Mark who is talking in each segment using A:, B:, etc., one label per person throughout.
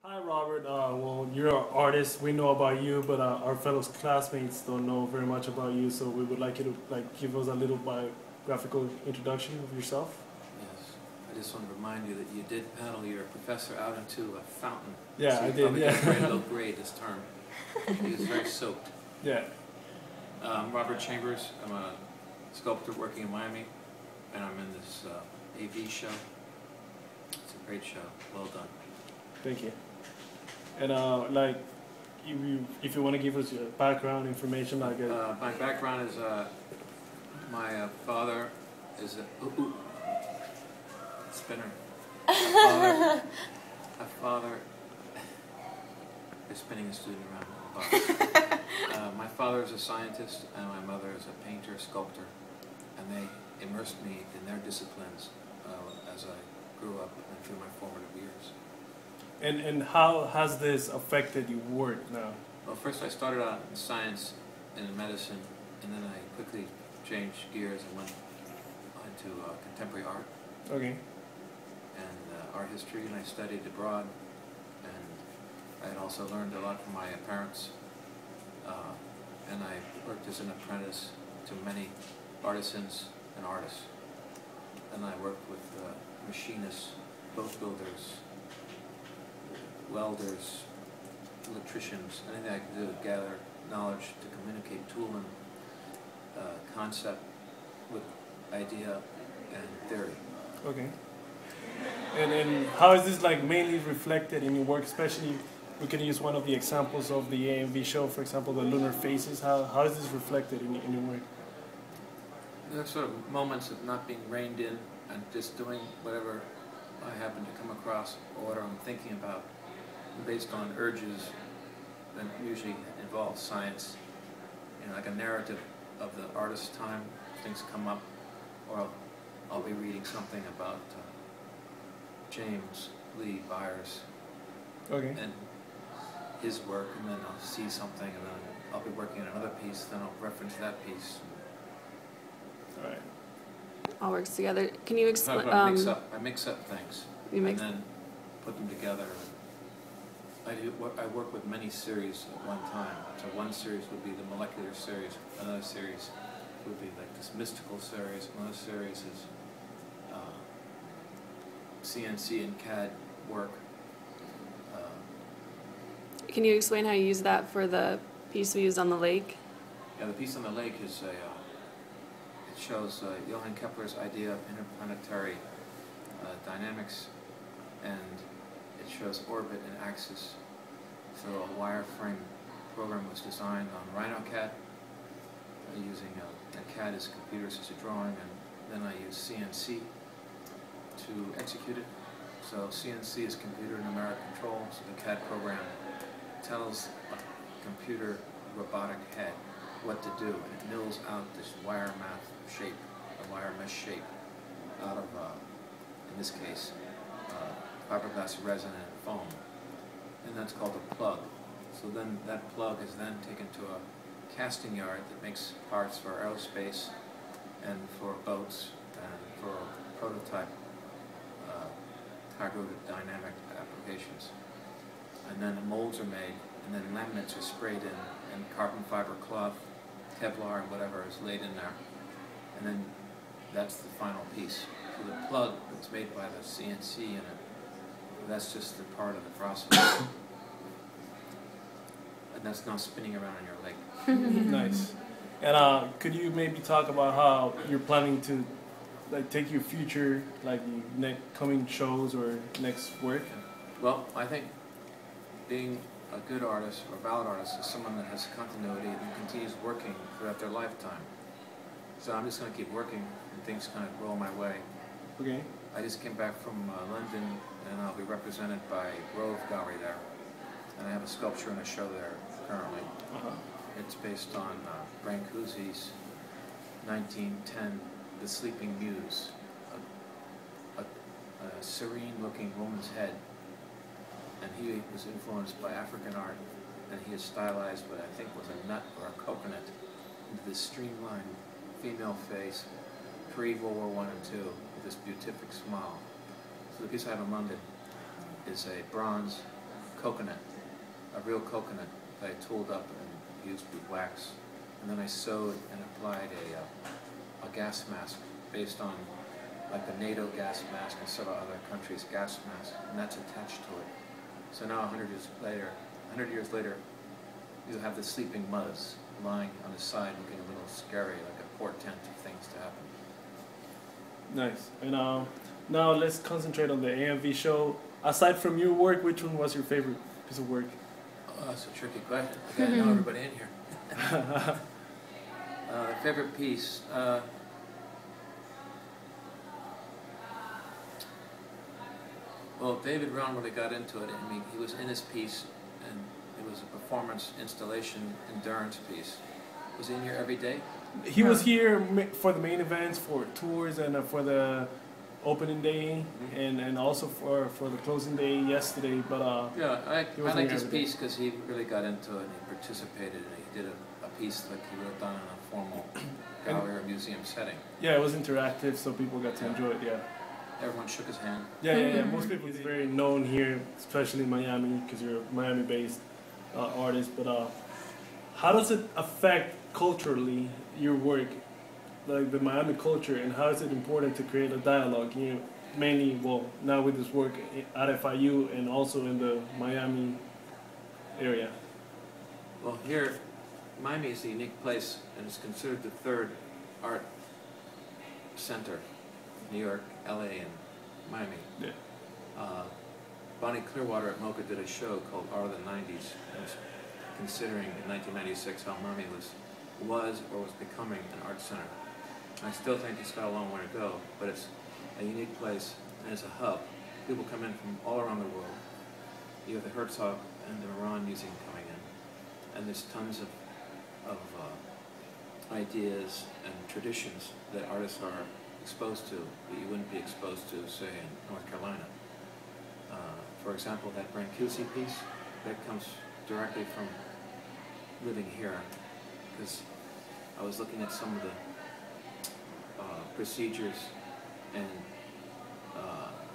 A: Hi, Robert. Well, you're an artist. We know about you, but our fellow classmates don't know very much about you. So we would like you to give us a little biographical introduction of yourself.
B: Yes. I just want to remind you that you did paddle your professor out into a fountain.
A: Yeah,
B: so
A: I
B: you
A: did.
B: probably got a very
A: Yeah.
B: low grade this term. He was very soaked.
A: Yeah.
B: Robert Chambers. I'm a sculptor working in Miami, and I'm in this AV show. It's a great show. Well done.
A: Thank you. And if you want to give us your background information,
B: My background is my father is a spinner. My father is spinning a student around the box. My father is a scientist, and my mother is a painter, sculptor, and they immersed me in their disciplines as I grew up and through my formative years.
A: and how has this affected your work now?
B: Well, first I started out in science and in medicine, and then I quickly changed gears and went into contemporary art
A: Okay.
B: and art history, and I studied abroad, and I had also learned a lot from my parents, and I worked as an apprentice to many artisans and artists, and I worked with machinists, boat builders, welders, electricians, anything I could do to gather knowledge, to communicate tool and concept with idea and theory.
A: Okay. And how is this mainly reflected in your work, especially we can use one of the examples of the AMV show, for example, the lunar phases. How is this reflected in your work?
B: There are sort of moments of not being reined in and just doing whatever I happen to come across or what I'm thinking about based on urges that usually involve science, like a narrative of the artist's time. Things come up, or I'll be reading something about James Lee Byers
A: Okay.
B: and his work, and then I'll see something, and then I'll be working on another piece, then I'll reference that piece.
A: All right.
C: All works together. Can you explain?
B: I mix up things,
C: You
B: and
C: mix.
B: then put them together. I work with many series at one time. So one series would be the molecular series, another series would be like this mystical series, another series is CNC and CAD work.
C: Can you explain how you use that for the piece we used on the lake?
B: Yeah, the piece on the lake is it shows Johann Kepler's idea of interplanetary dynamics, and it shows orbit and axis. So a wireframe program was designed on RhinoCAD using CAD as computer-assisted drawing, and then I use CNC to execute it. So CNC is computer numeric control, so the CAD program tells a computer robotic head what to do, and it mills out this wire mesh shape out of, in this case, fiberglass resin and foam, and that's called a plug. So then that plug is then taken to a casting yard that makes parts for aerospace and for boats and for prototype hydrodynamic applications. And then the molds are made, and then laminates are sprayed in, and carbon fiber cloth, Kevlar, and whatever is laid in there. And then that's the final piece. So the plug that's made by the CNC in it, that's just the part of the process. And that's not spinning around in your leg.
A: Nice. And could you maybe talk about how you're planning to take your future, coming shows or next work?
B: Well, I think being a good artist or a valid artist is someone that has continuity and continues working throughout their lifetime. So I'm just going to keep working, and things kind of roll my way.
A: Okay.
B: I just came back from London, and I'll be represented by Grove Gallery there. And I have a sculpture and a show there currently.
A: Uh-huh.
B: It's based on Brancusi's 1910 The Sleeping Muse, a serene-looking woman's head. And he was influenced by African art, and he is stylized what I think was a nut or a coconut into this streamlined female face, pre-World War I and II, with this beatific smile. So the piece I have in London is a bronze coconut, a real coconut that I tooled up and used with wax. And then I sewed and applied a gas mask based on like the NATO gas mask and several other countries' gas masks, and that's attached to it. So now 100 years later, you have the sleeping Muzz lying on his side looking a little scary, like a portent of things to happen.
A: Nice. And now let's concentrate on the AMV show. Aside from your work, which one was your favorite piece of work?
B: Oh, that's a tricky question. I gotta know everybody in here. Favorite piece? Well, David Brown really got into it. I mean, he was in his piece, and it was a performance installation endurance piece. Was he in here every day?
A: He was here for the main events, for tours, and for the opening day, and also for the closing day yesterday. But
B: yeah, I liked his
A: every day.
B: piece because he really got into it and he participated and he did a piece like he would have done in a formal gallery or museum setting.
A: Yeah, it was interactive, so people got to enjoy it. Yeah.
B: Everyone shook his hand.
A: Yeah. Most people, he's very known here, especially in Miami, because you're a Miami-based artist. But how does it affect culturally your work, like the Miami culture, and how is it important to create a dialogue? You know, mainly, well, now with this work at FIU and also in the Miami area.
B: Well, here, Miami is a unique place and is considered the third art center. New York, LA, and Miami.
A: Yeah.
B: Bonnie Clearwater at MoCA did a show called Art of the 90s. And was considering in 1996 how Miami was or was becoming an art center. I still think it's got a long way to go, but it's a unique place and it's a hub. People come in from all around the world. You have the Herzog and the Iran Museum coming in, and there's tons of ideas and traditions that artists are exposed to that you wouldn't be exposed to, say, in North Carolina. For example, that Brancusi piece, that comes directly from living here, because I was looking at some of the procedures and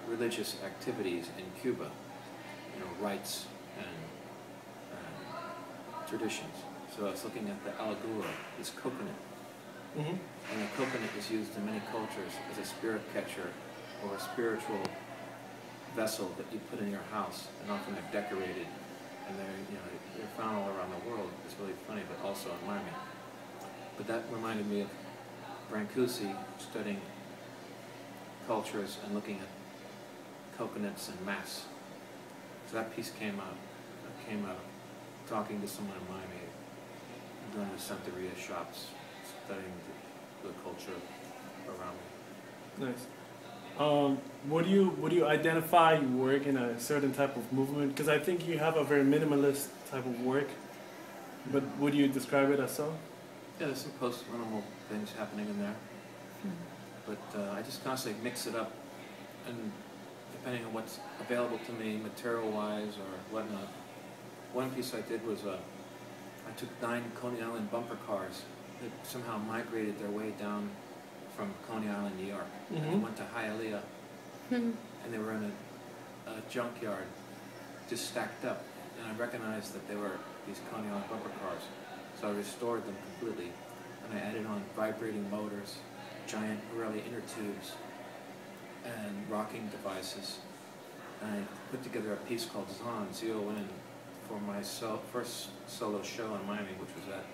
B: religious activities in Cuba, you know, rites and traditions. So I was looking at the alagua, this coconut.
A: Mm-hmm.
B: And the coconut is used in many cultures as a spirit catcher or a spiritual vessel that you put in your house, and often they're decorated and they're found all around the world. It's really funny, but also in Miami. But that reminded me of Brancusi studying cultures and looking at coconuts and mass. So that piece came out talking to someone in Miami, doing the Santeria shops, studying the culture around me.
A: Nice. Would you identify your work in a certain type of movement? Because I think you have a very minimalist type of work, but would you describe it as so?
B: Yeah, there's some post-minimal things happening in there, but I just constantly mix it up, and depending on what's available to me, material-wise or whatnot. One piece I did was I took 9 Coney Island bumper cars that somehow migrated their way down from Coney Island, New York, and they went to Hialeah, and they were in a junkyard, just stacked up, and I recognized that they were these Coney Island bumper cars, so I restored them completely, and I added on vibrating motors, giant Pirelli inner tubes, and rocking devices, and I put together a piece called Zon, Z-O-N, for my first solo show in Miami, which was at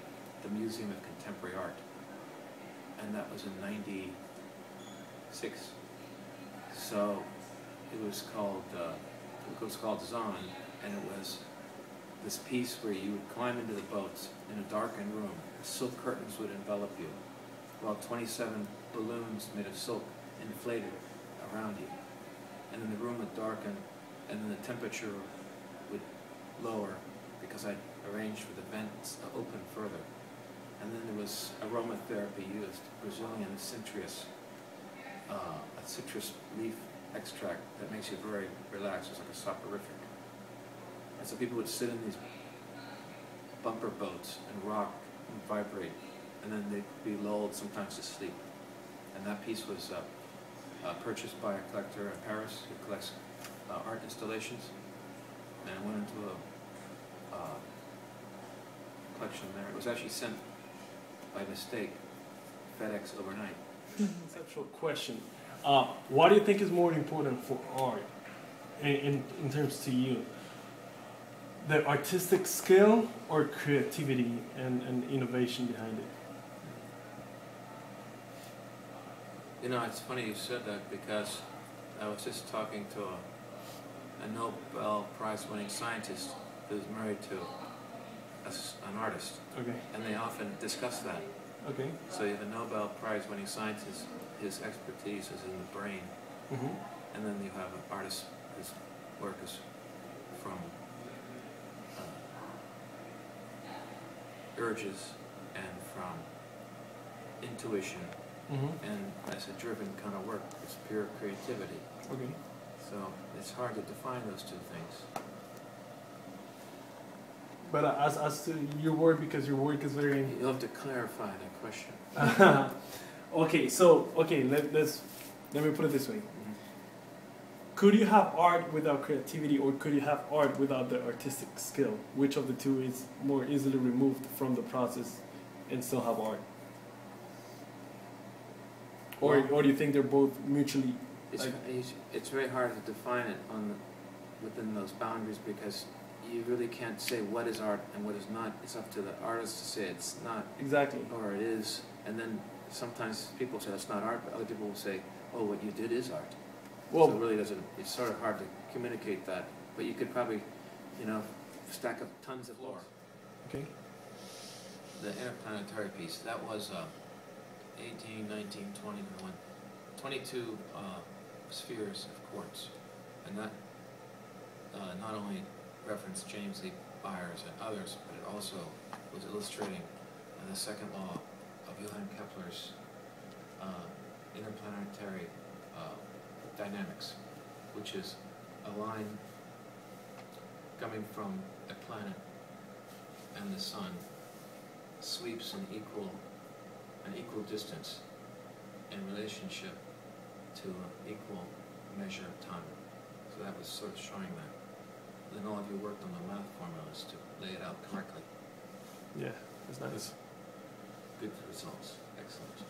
B: the Museum of Contemporary Art, and that was in '96. So it was called Zon, and it was this piece where you would climb into the boats in a darkened room. Silk curtains would envelop you, while 27 balloons made of silk inflated around you, and then the room would darken, and then the temperature would lower because I arranged for the vents to open further. And then there was aromatherapy used, Brazilian citrus, a citrus leaf extract that makes you very relaxed. It's like a soporific. And so people would sit in these bumper boats and rock and vibrate, and then they'd be lulled sometimes to sleep. And that piece was purchased by a collector in Paris who collects art installations. and it went into a collection there. It was actually sent by mistake, FedEx overnight.
A: Conceptual question. What do you think is more important for art in terms to you? The artistic skill or creativity and innovation behind it?
B: You know, it's funny you said that because I was just talking to a Nobel Prize winning scientist who's married to an artist,
A: Okay.
B: and they often discuss that.
A: Okay.
B: So you have a Nobel Prize winning scientist, his expertise is in the brain,
A: Mm-hmm.
B: and then you have an artist whose work is from urges and from intuition,
A: Mm-hmm.
B: and as a driven kind of work. It's pure creativity.
A: Okay.
B: So it's hard to define those two things.
A: But as to your work, because your work is very.
B: You'll have to clarify that question.
A: Okay, let me put it this way. Could you have art without creativity, or could you have art without the artistic skill? Which of the two is more easily removed from the process and still have art? Or do you think they're both mutually?
B: It's very hard to define it within those boundaries, because you really can't say what is art and what is not. It's up to the artist to say it's not,
A: Exactly.
B: or it is. And then sometimes people say it's not art, but other people will say, oh, what you did is art.
A: Well,
B: So it really doesn't, it's sort of hard to communicate that. But you could probably, stack up tons of lore.
A: okay.
B: The interplanetary piece, that was 18, 19, 21, 22 spheres of quartz. And that not only referenced James Lee Byers and others, but it also was illustrating the second law of Johann Kepler's interplanetary dynamics, which is a line coming from a planet and the sun sweeps an equal distance in relationship to an equal measure of time. So that was sort of showing that. Then all of you worked on the math formulas to lay it out correctly.
A: Yeah, that's nice.
B: Good results, excellent results.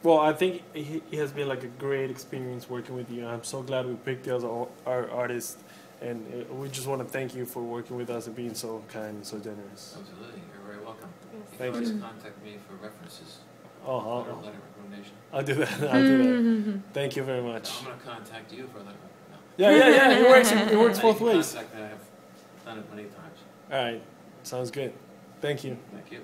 A: Well, I think it has been like a great experience working with you. I'm so glad we picked you as our artist, and we just want to thank you for working with us and being so kind and so generous.
B: Absolutely, you're very welcome.
C: Yes.
B: You
A: Thank
B: can
A: you.
B: always contact me for references.
A: Oh,
B: Letter recommendation.
A: I'll do that. I'll do that. Thank you very much.
B: I'm going to contact you for a letter. No.
A: Yeah. It works both
B: You can
A: ways.
B: contact me. I have done it many times.
A: All right, sounds good. Thank you.
B: Thank you.